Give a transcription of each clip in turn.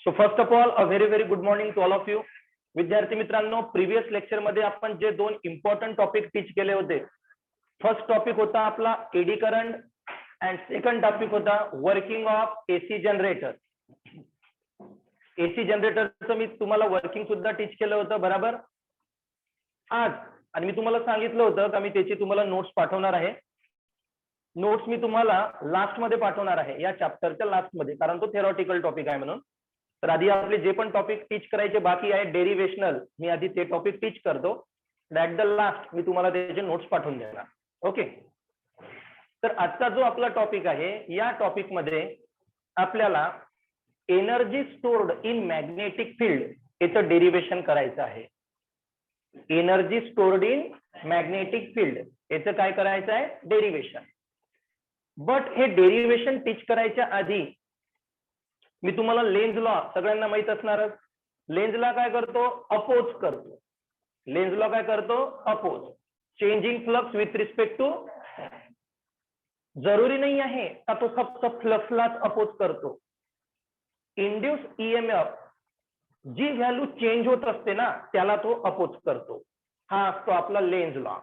So first of all a very good morning to all of you. विद्यार्थी मित्रांनो, previous lecture मध्ये आपण जे दोन इम्पॉर्टंट टॉपिक टीच केले होते. फर्स्ट टॉपिक होता आपला AD current and second topic होता working of AC generator. AC जनरेटरचं मी तुम्हाला वर्किंग सुद्धा टीच केलं होतं बरोबर आज. आणि मी तुम्हाला सांगितलं होतं का मी त्याची तुम्हाला नोट्स पाठवणार आहे. नोट्स मी तुम्हाला लास्ट मध्ये पाठवणार आहे, या चॅप्टरच्या लास्ट मध्ये, कारण तो थेरॉटिकल टॉपिक आहे म्हणून. तर आधी आपले जे पण टॉपिक टीच करायचे बाकी आहे डेरिवेशनल, मी आधी ते टॉपिक टीच करतो. ऍट द लास्ट मी तुम्हाला त्याचे नोट्स पाठवून देणार. ओके. तर आजचा जो आपला टॉपिक आहे, या टॉपिक मध्ये आपल्याला energy stored in magnetic field याचं डेरिवेशन करायचं आहे. Energy stored in magnetic field याचं काय करायचं आहे, डेरिवेशन. बट हे डेरिवेशन टीच करायच्या आधी मी तुम्हाला लेंझ लॉ सगळ्यांना माहित असणारच. लेंझ लॉ काय करतो, अपोज करतो. लेंझ लॉ काय करतो, oppose. Changing flux with respect to, जरुरी नाही आहे का तो फक्त फ्लक्सलाच अपोज करतो. इंड्यूस ईएमएफ जी व्हॅल्यू चेंज होत असते ना त्याला तो अपोज करतो. हा असतो आपला लेंझ लॉ.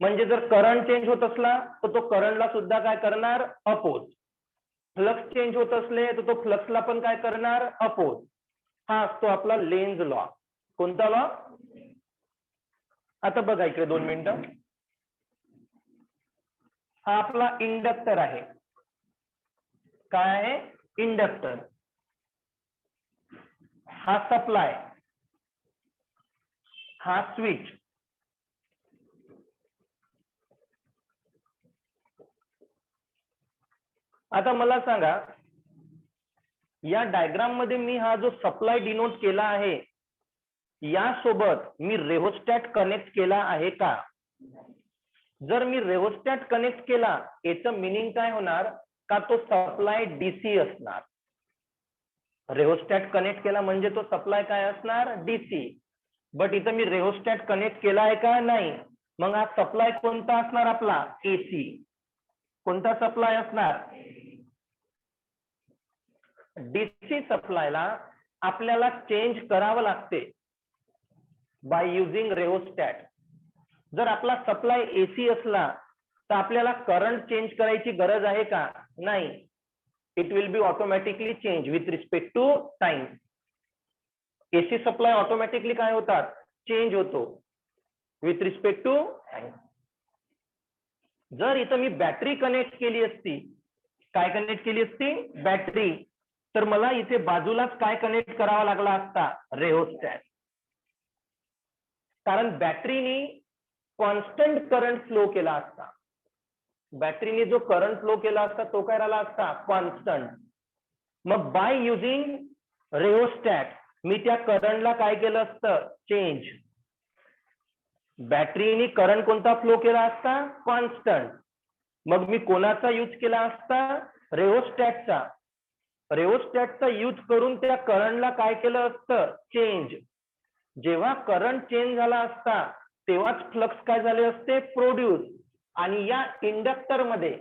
म्हणजे जर करंट चेंज होत असला तर तो करंटला सुद्धा काय करणार, अपोज. फ्लक्स चेंज होत असले तर तो फ्लक्सला पण काय करणार, अपोज. हा असतो आपला लेंझ लॉ. कोणता लॉ? आता बघा इकडे 2 मिनिटं. हा आपला इंडक्टर आहे. काय आहे, इंडक्टर. हा सप्लाय, हा स्विच. आता मला सांगा, या डायग्राम मध्ये मी हा जो सप्लाय डिनोट केला आहे यासोबत मी रेव्होस्टॅट कनेक्ट केला आहे का? जर मी रेव्होस्टॅट कनेक्ट केला याचं मिनिंग काय होणार, का तो सप्लाय डीसी असणार. रेव्होस्टॅट कनेक्ट केला म्हणजे तो सप्लाय काय असणार, डीसी. बट इथं मी रेव्होस्टॅट कनेक्ट केला आहे का, नाही. मग हा सप्लाय कोणता असणार आपला, एसी. कोणता सप्लाय असणार, डीसी सप्लायला आपल्याला चेंज करावं लागते बाय युजिंग रेव्होस्टॅट. जर आपला सप्लाय एसी असला तर आपल्याला करंट चेंज करायची गरज आहे का, नाही. It will be automatically change with respect to time. AC supply automatically काय होतात, चेंज होतो विथ रिस्पेक्ट टू टाइम. जर इथं मी बॅटरी कनेक्ट केली असती, काय कनेक्ट केली असती, बॅटरी, तर मला इथे बाजूलाच काय कनेक्ट करावा लागला असता, रेव्होस्टॅट. कारण बॅटरीने कॉन्स्टंट करंट फ्लो केला असता. बॅटरीने जो करंट फ्लो केला असता तो काय राहिला असता, कॉन्स्टंट. मग बाय युजिंग रेव्होस्टॅट मी त्या करंटला काय केलं असतं, चेंज. बॅटरीने करंट कोणता फ्लो केला असता, कॉन्स्टंट. मग मी कोणाचा यूज केला असता, रेव्होस्टॅटचा. रेव्होस्टॅटचा यूज करून त्या करंटला काय केलं असतं, चेंज. जेव्हा करंट चेंज झाला असता तेव्हाच फ्लक्स काय झाले असते, प्रोड्यूस. आणि या इंडक्टर मध्ये,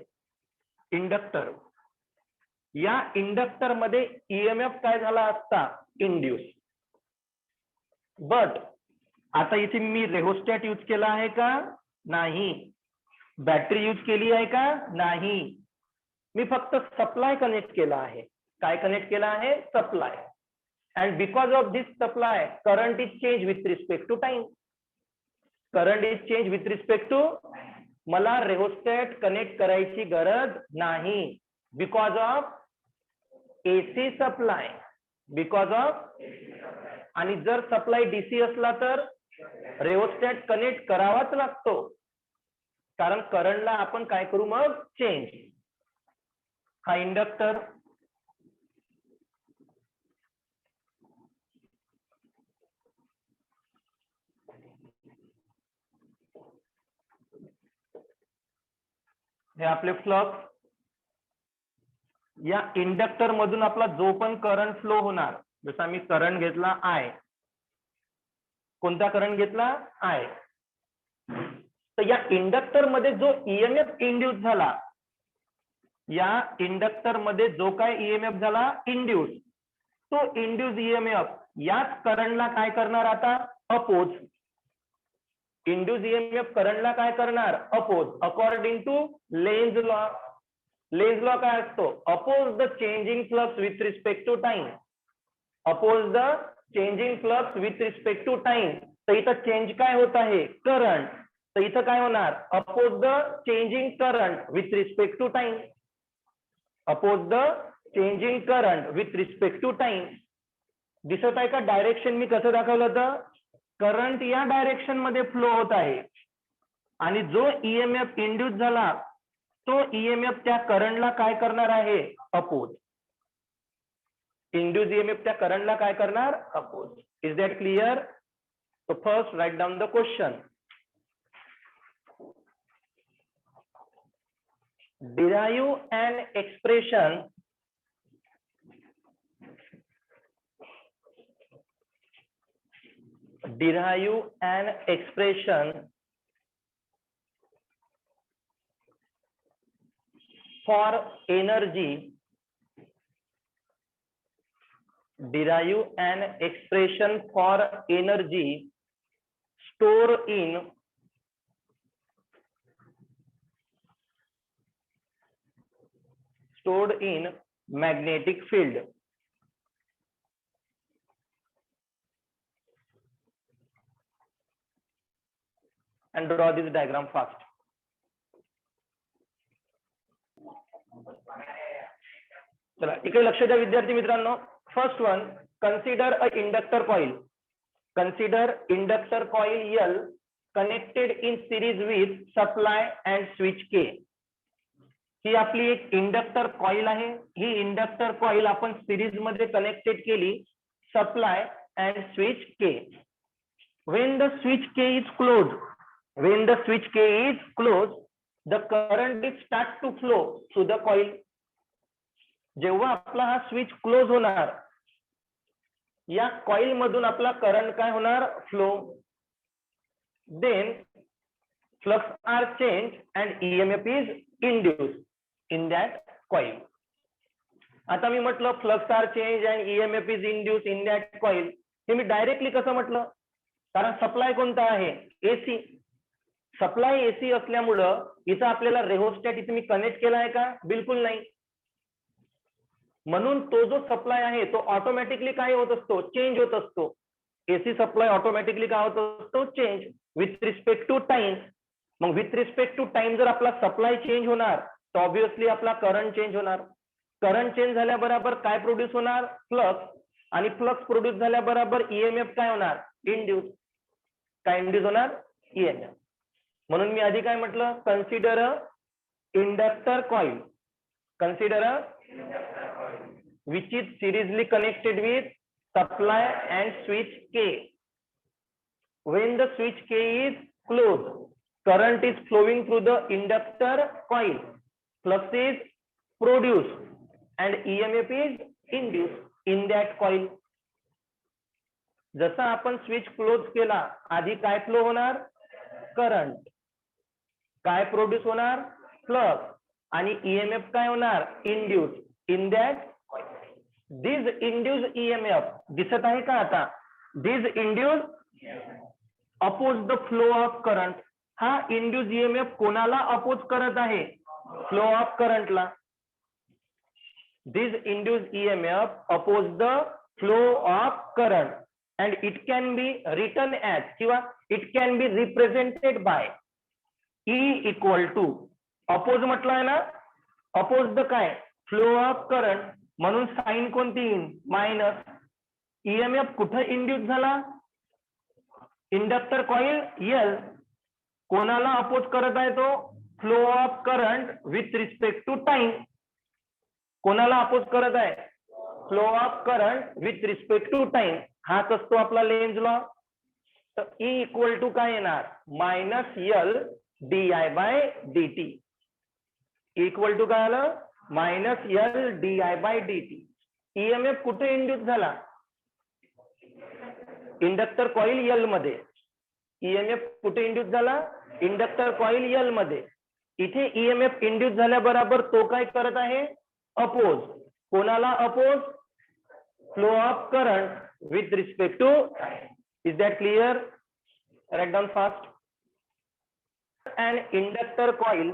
या इंडक्टर मध्ये ईएमएफ काय झाला असता, इंड्यूस. बट आता इथे मी रेव्होस्टॅट यूज केला आहे का, नाही. बॅटरी यूज केली आहे का, नाही. मी फक्त सप्लाय कनेक्ट केला आहे. काय कनेक्ट केला आहे, supply. And because of this supply current is change with respect to time. Current is change with respect to, मला रेव्होस्टॅट कनेक्ट करायची गरज नाही. Because of AC supply. Because of, आणि जर सप्लाय डीसी असला तर रेव्होस्टॅट कनेक्ट करावाच लागतो, कारण करंटला आपण काय करू मग, चेंज. हा इंडक्टर. हे आपले फ्लक्स. या इंडक्टर मधून आपला जो पण करंट फ्लो होणार, जसा मी करंट घेतला आय. कोणता करंट घेतला, आय. तर या इंडक्टर मध्ये जो ईएमएफ इंड्यूस झाला या इंडक्टर मध्ये जो काय ईएमएफ झाला इंड्यूस, तो इंड्यूस ईएमएफ याच करंटला काय करणार आता अपोज. इंड्यूस ईएमएफ करंटला काय करणार oppose according to Lenz law. Lenz law काय असतो oppose the changing flux with respect to time. Oppose the changing flux with respect to time. तर इथं चेंज काय होत आहे करंट, तर इथं काय होणार oppose the changing current with respect to time. Oppose the changing current with respect to time. दिसत आहे का डायरेक्शन मी कसं दाखवलं होतं. करंट या डायरेक्शन मध्ये फ्लो होत आहे आणि जो ईएमएफ इंड्यूस झाला तो ईएमएफ त्या करंटला काय करणार आहे अपोज. इंड्यूस ईएमएफ त्या करंटला काय करणार oppose. Is that clear. So first write down the question. Derive an expression for energy. Derive an expression for energy stored in magnetic field. And draw this diagram fast. चला इकडे लक्ष द्या विद्यार्थी मित्रांनो. First one, consider a inductor coil. Consider inductor coil L connected in series with supply and switch K. ही आपली एक inductor coil आहे. ही inductor coil आपण सिरीज मध्ये कनेक्टेड केली supply and switch K. When the switch K is closed, the current is start to flow through the coil. जेव्हा आपला हा switch close होणार या कॉइल मधून आपला करंट काय होणार flow. Then flux are change and EMF is induce in that coil. आता मी म्हटलं flux are change and EMF is induce in that coil. हे मी डायरेक्टली कसं म्हटलं कारण सप्लाय कोणता आहे एसी. सप्लाय एसी असल्यामुळं इथं आपल्याला रेहोस्टॅट इथे मी कनेक्ट केला आहे का बिलकुल नाही. म्हणून तो जो सप्लाय आहे तो ऑटोमॅटिकली काय होत असतो चेंज होत असतो. एसी सप्लाय ऑटोमॅटिकली काय होत असतो change with respect to time. मग विथ रिस्पेक्ट टू टाइम जर आपला सप्लाय चेंज होणार तर ऑब्विसली आपला करंट चेंज होणार. करंट चेंज झाल्याबरोबर काय प्रोड्यूस होणार फ्लक्स. आणि फ्लक्स प्रोड्यूस झाल्याबरोबर ईएमएफ काय होणार इंड्यूस. काय इंड्यूस होणार ईएमएफ. म्हणून मी आधी काय म्हटलं consider a inductor coil. Consider a which is seriously connected with supply and switch K. When the switch K is closed, current is flowing through the inductor coil. Flux is produced and EMF is induced in that coil. जसा आपण switch close केला आधी काय flow होणार current. काय produce होणार flux आणि EMF काय होणार induce in that. This induce EMF दिसत आहे का आता. This induce oppose the flow of current. हा इंड्यूस ईएमएफ कोणाला अपोज करत आहे फ्लो ऑफ करंटला. This induce EMF oppose the flow of current and it can be written as किंवा it can be represented by E equal to oppose म्हटलंय ना oppose the काय flow of current म्हणून sign कोणती येईल minus. EMF कुठं induce झाला inductor coil L. कोणाला अपोज करत आहे तो flow of current with respect to time. कोणाला अपोज करत आहे flow of current with respect to time. हाच असतो आपला लेन्झ लॉ. तर ई इक्वल टू काय येणार minus L D I by D T. Equal to काय आलं minus L D I by D T. EMF कुठे इंड्यूस झाला इंडक्टर कॉइल एल मध्ये. ईएमएफ कुठे इंड्यूस झाला इंडक्टर कॉइल एल मध्ये. इथे ईएमएफ इंड्यूस झाल्याबरोबर तो काय करत आहे, अपोज. कोणाला oppose? Flow of current with respect to. Is that clear? Write down fast. And inductor coil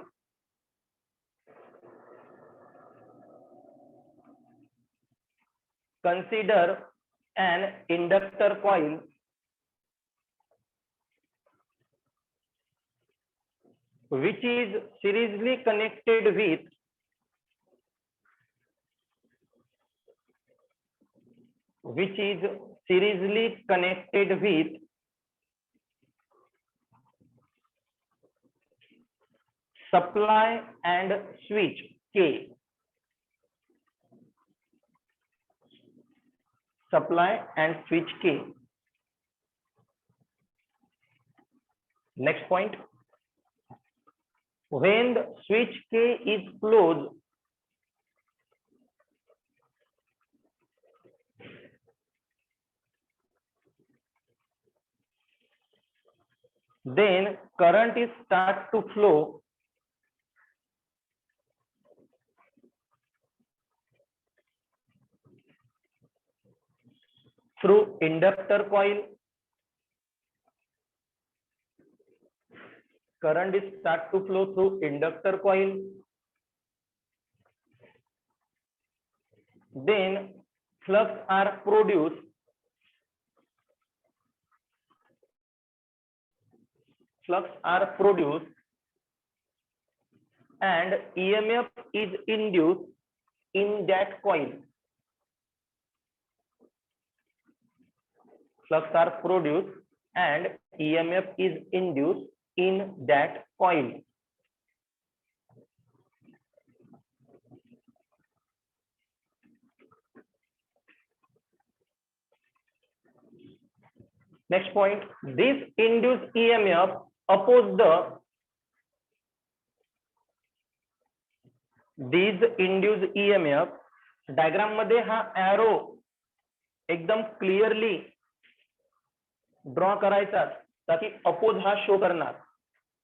consider an inductor coil which is seriously connected with supply and switch K. Supply and switch K. Next point. When the switch K is closed, then current is start to flow through inductor coil. Current is start to flow through inductor coil. Then flux are produced. And EMF is induced in that coil. Flux are produced and EMF is induced in that coil. Next point. This induced EMF oppose the induced EMF. Diagram मध्ये हा arrow एकदम clearly draw करायचा ताकि oppose हा show करणार.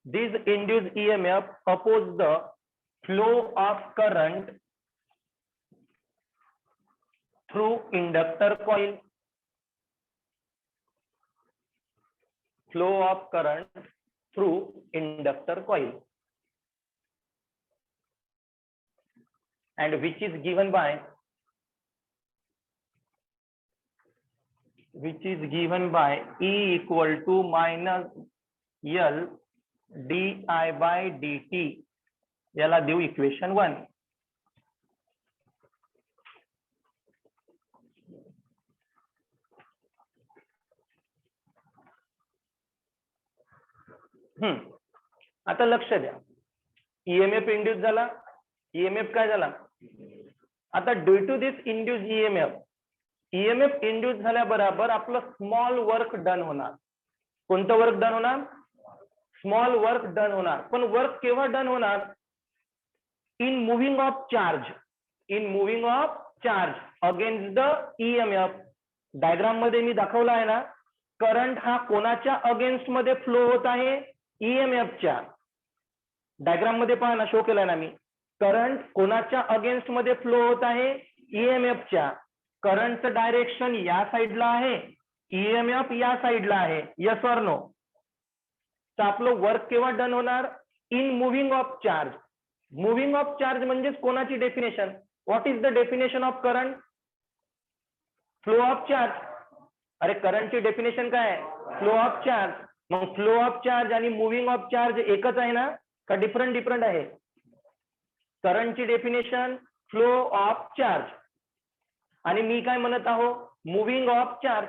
This induced EMF oppose the flow of current through inductor coil. Flow of current through inductor coil and which is given by E equal to minus L di by dt. याला देऊ equation 1. आता लक्ष द्या. EMF induce झाला. EMF काय झाला? आता due to this induce EMF induce झाल्याबरोबर आपलं स्मॉल वर्क डन होणार. कोणतं वर्क डन होणार? स्मॉल वर्क डन होणार. पण वर्क केव्हा डन होणार? In moving of charge against the EMF. Diagram मध्ये मी दाखवला आहे ना, करंट हा कोणाच्या अगेन्स्ट मध्ये फ्लो होत आहे? ईएमएफच्या. डायग्राम मध्ये पहा ना, शो केलाय ना मी. करंट कोणाच्या अगेन्स्ट मध्ये फ्लो होत आहे? ईएमएफच्या. करंटचं डायरेक्शन या साईडला आहे, ईएमएफ या साईडला आहे. Yes or no? तर आपलं वर्क केव्हा डन होणार? In moving of charge. Moving of charge म्हणजेच कोणाची definition? What is the definition of current? Flow of charge. अरे करंटची डेफिनेशन काय आहे? Flow of charge. मग फ्लो ऑफ चार्ज आणि मुव्हिंग ऑफ चार्ज एकच आहे ना, का डिफरंट आहे? करंटची डेफिनेशन फ्लो ऑफ चार्ज आणि मी काय म्हणत आहो? Moving of charge.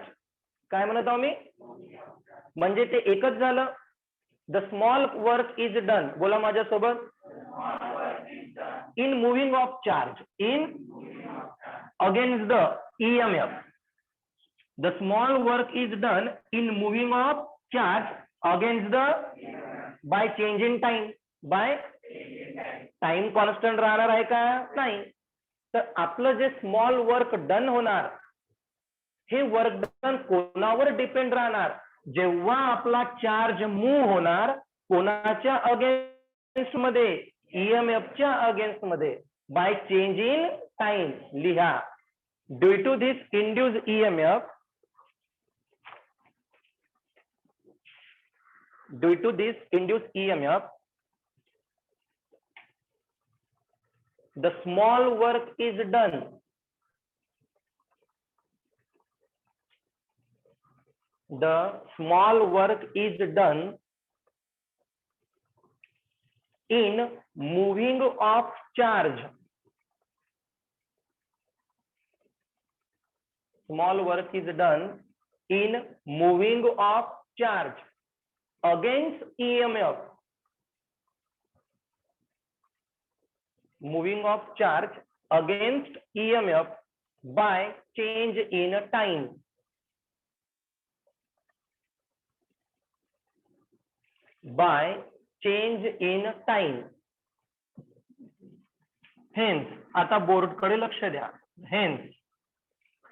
काय म्हणत आहो मी? म्हणजे ते एकच झालं. The small work is done. बोला माझ्यासोबत. In moving of charge in against the EMF. The small work is done in moving of charge against the by change in time. By time constant राहणार आहे का? नाही. तर आपलं जे small work done होणार, हे वर्क डन कोणावर डिपेंड राहणार? जेव्हा आपला चार्ज मूव्ह होणार कोणाच्या अगेन्स्ट अगेन्स्ट मध्ये ईएमएफच्या अगेन्स्ट मध्ये बाय चेंज इन टाइम लिहा. Due to this induce EMF, due to this induced EMF, the small work is done. The small work is done in moving of charge. Small work is done in moving of charge against EMF. Moving of charge against EMF by change in time. By change in time. Hence, आता board कडे लक्ष द्या. Hence,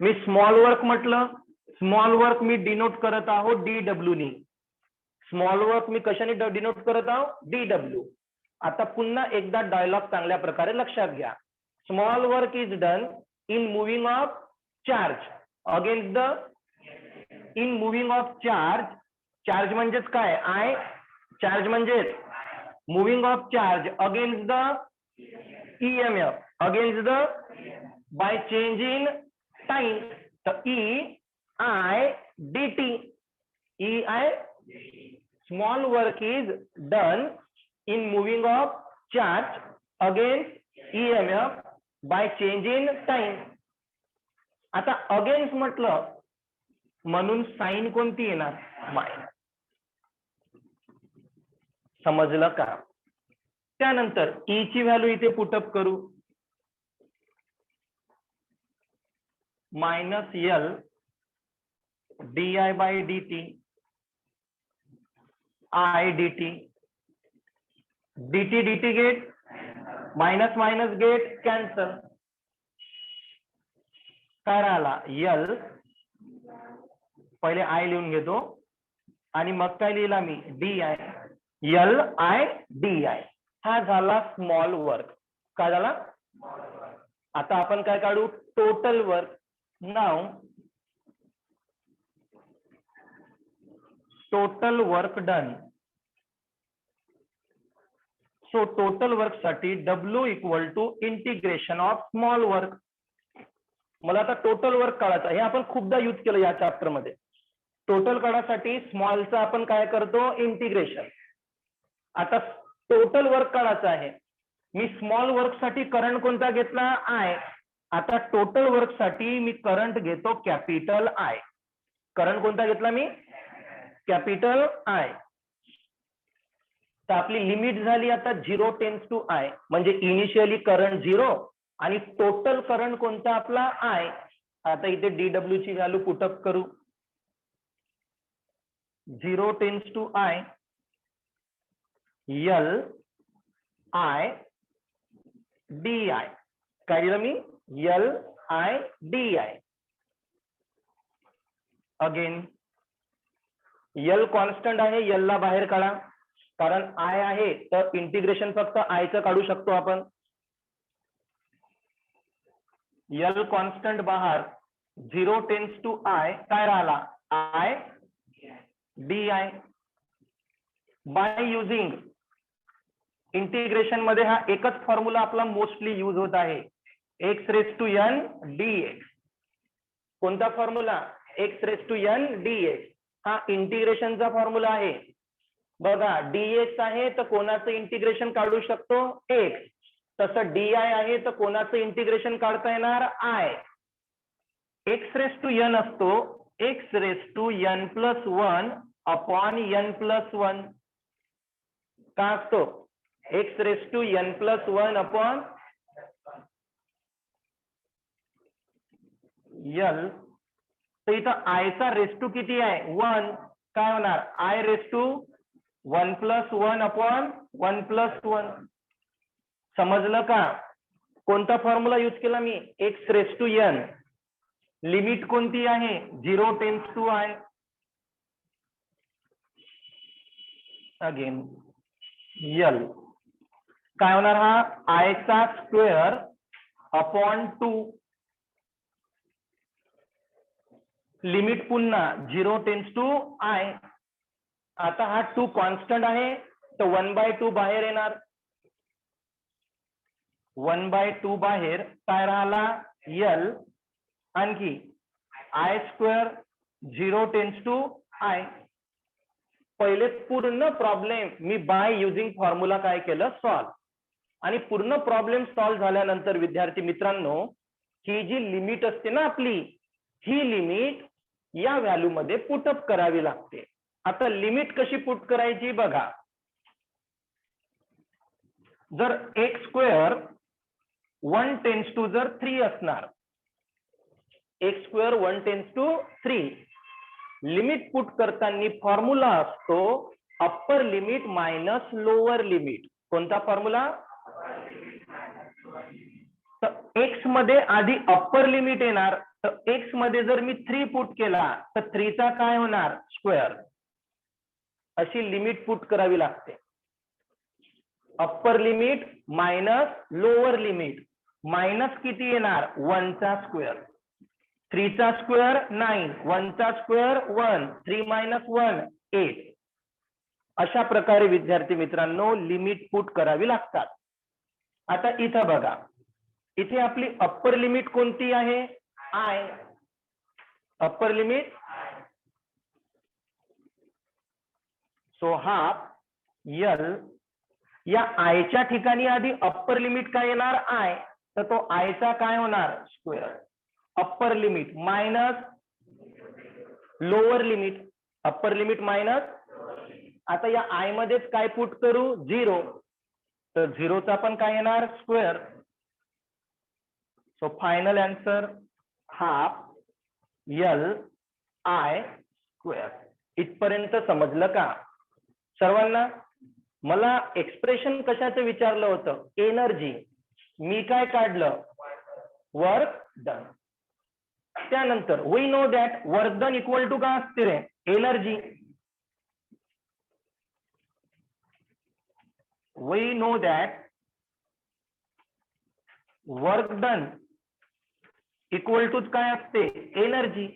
मी small work म्हटलं, small work मी denote करत आहोत DW नी. Small work मी कशाने denote करत आहोत? DW. आता पुन्हा एकदा डायलॉग चांगल्या प्रकारे लक्षात घ्या. Small work is done in moving of charge against the, in moving of charge. Charge म्हणजेच काय? आय. चार्ज म्हणजेच moving of charge against the EMF, against the by change in time. तर EI/dt. EI, small work is done in moving of charge against EMF by change in time. आता against म्हटलं म्हणून sign कोणती येणार? Minus. समजलं का? त्यानंतर E ची व्हॅल्यू इथे पुटअप करू. Minus L DI/dt I/dt. dt get, minus minus get cancel. काय राहिला? L. पहिले I लिहून घेतो आणि मग काय लिहिला मी? DI. LI/DI. हा झाला स्मॉल वर्क. काय झाला? आता आपण काय काढू? Total work. नाव total work done. So total work साठी W equal to integration of small work. मला आता टोटल वर्क काढायचं. हे आपण खूपदा यूज केलं या चॅप्टर मध्ये. टोटल काढायसाठी स्मॉलचं आपण काय करतो? इंटिग्रेशन. आता टोटल वर्क काढायचं आहे. मी स्मॉल वर्क साठी करंट कोणता घेतला? I. आता टोटल वर्क साठी मी करंट घेतो कॅपिटल I. करंट कोणता घेतला मी? Capital I. तर आपली लिमिट झाली आता 0 टेन्स टू I, म्हणजे इनिशियली करंट 0 आणि टोटल करंट कोणता आपला? I. आता इथे DW ची व्हॅल्यू पुटअप करू. 0 टेन्स टू I LI/DI. काय दिलं मी? LI/DI. अगेन L कॉन्स्टंट आहे, L ला बाहेर काढा. कारण I आहे तर इंटिग्रेशन फक्त I चं काढू शकतो आपण. L कॉन्स्टंट बाहेर, 0 टेन्स टू I. काय राहिला? I/DI. बाय युजिंग इंटिग्रेशन मध्ये हा एकच फॉर्म्युला आपला मोस्टली यूज होत आहे. x⁻n dx. कोणता फॉर्म्युला? x⁻n dx. हा इंटिग्रेशनचा फॉर्म्युला आहे. बघा dx आहे तर कोणाचं इंटिग्रेशन काढू शकतो? x. तसं di आहे तर कोणाचं इंटिग्रेशन काढता येणार? I. x⁻n असतो x⁻n+1 अपॉन n+1. का असतो? x⁻n+1 upon L. तर इथं I चा रेस टू किती आहे? 1. काय होणार? I⁻1+1 upon 1+1. समजलं का? कोणता फॉर्म्युला यूज केला मी? x⁻n. लिमिट कोणती आहे? 0 tends to I. Again L काय होणार हा आय चा स्क्वेअर अपॉन 2 लिमिट पुन्हा 0 टेन्स टू आय. आता हा 2 कॉन्स्टंट आहे तर 1/2 बाहेर येणार. 1/2 बाहेर काय राहिला एल आणखी I square 0 tends to I. पहिले पूर्ण प्रॉब्लेम मी बाय युजिंग फॉर्म्युला काय केलं सॉल्व. आणि पूर्ण प्रॉब्लेम सॉल्व झाल्यानंतर विद्यार्थी मित्रांनो ही जी लिमिट असते ना आपली ही लिमिट या व्हॅल्यू मध्ये पुटअप करावी लागते. आता लिमिट कशी पुट करायची बघा. जर एक्स स्क्वेअर 1 टेन्स टू जर 3 असणार X square 1 tends to 3 limit put करताना फॉर्म्युला असतो upper limit minus lower limit. कोणता फॉर्म्युला तर एक्स मध्ये आधी अप्पर लिमिट येणार तर एक्स मध्ये जर मी 3 पुट केला तर 3 चा काय होणार स्क्वेअर. अशी लिमिट पुट करावी लागते. Upper limit minus lower limit minus किती येणार 1 चा स्क्वेअर. 3 चा स्क्वेअर 9 1 चा स्क्वेअर 1 3 मायनस 1 8. अशा प्रकारे विद्यार्थी मित्रांनो लिमिट पुट करावी लागतात. आता इथं बघा इथे आपली अप्पर लिमिट कोणती आहे I. Upper limit so half L या आयच्या ठिकाणी आधी अप्पर लिमिट काय येणार आय तर तो आयचा काय होणार square. Upper limit minus lower limit upper limit minus. आता या आय मध्येच काय पुट करू 0 तर 0 चा पण काय येणार square. So final answer half L I square. इथपर्यंत समजलं का सर्वांना. मला एक्सप्रेशन कशाचं विचारलं होतं एनर्जी. मी काय काढलं वर्क डन. त्यानंतर we know that work done equal to काय असते रे energy. We know that work done equal to काय असते एनर्जी.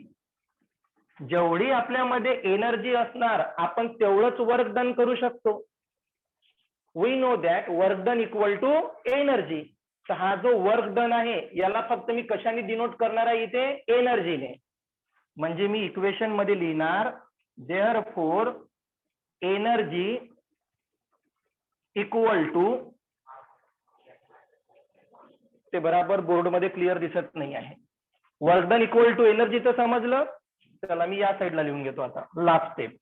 जेवढी आपल्यामध्ये एनर्जी असणार आपण तेवढंच वर्क डन करू शकतो. We know that work done equal to energy. तर हा जो वर्क डन आहे याला फक्त मी कशाने डिनोट करणार आहे इथे एनर्जीने. म्हणजे मी इक्वेशन मध्ये लिहिणार देअरफॉर एनर्जी इक्वल टू ते बराबर बोर्ड मध्ये क्लिअर दिसत नाही आहे. Work done equal to energy तर समजलं. चला मी या साईडला लिहून घेतो आता last step.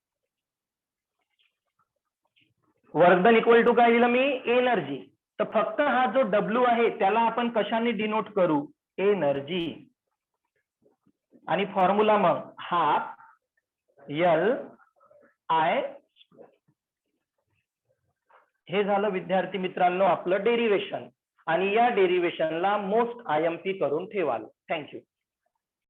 Work done equal to काय दिलं मी एनर्जी. तर फक्त हा जो डब्ल्यू आहे त्याला आपण कशाने डिनोट करू एनर्जी. आणि फॉर्म्युला मग हाफ यल आय. हे झालं विद्यार्थी मित्रांनो आपलं डेरिवेशन. आणि या डेरिवेशनला मोस्ट IMP करून ठेवाल. थँक्यू.